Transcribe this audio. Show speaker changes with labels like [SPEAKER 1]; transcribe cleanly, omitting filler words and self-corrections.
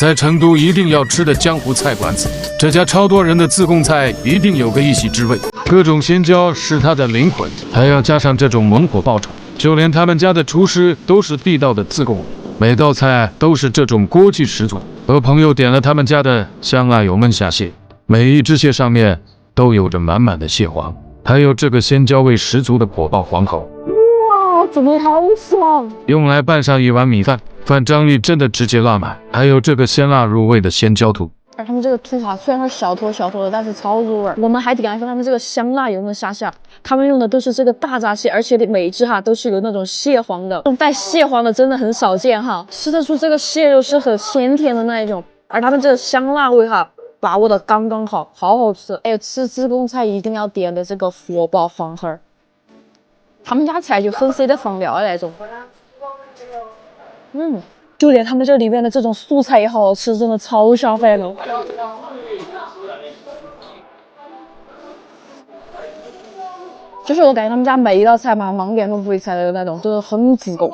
[SPEAKER 1] 在成都一定要吃的江湖菜馆子，这家超多人的自贡菜一定有个一席之位。各种鲜椒是它的灵魂，还要加上这种猛火爆炒，就连他们家的厨师都是地道的自贡人，每道菜都是这种锅气十足。和朋友点了他们家的香辣油焖虾蟹，每一只蟹上面都有着满满的蟹黄，还有这个鲜椒味十足的火爆黄喉。
[SPEAKER 2] 哇，真的好爽！
[SPEAKER 1] 用来拌上一碗米饭，饭张力真的直接拉满。还有这个鲜辣入味的鲜椒兔，
[SPEAKER 2] 而他们这个兔哈虽然是小坨的，但是超入味。我们还点了一份他们这个香辣油焖虾蟹，他们用的都是这个大闸蟹，而且每一只哈都是有那种蟹黄的，这种带蟹黄的真的很少见哈，吃得出这个蟹肉是很鲜甜的那一种，而他们这个香辣味哈把握的刚刚好，好好吃。还有吃自贡菜一定要点的这个火爆黄喉，他们家菜就很舍得放料的那种。就连他们这里面的这种素菜也好好吃，真的超下饭了。就是我感觉他们家每一道菜嘛，盲点都不会猜的那种，就是很自贡。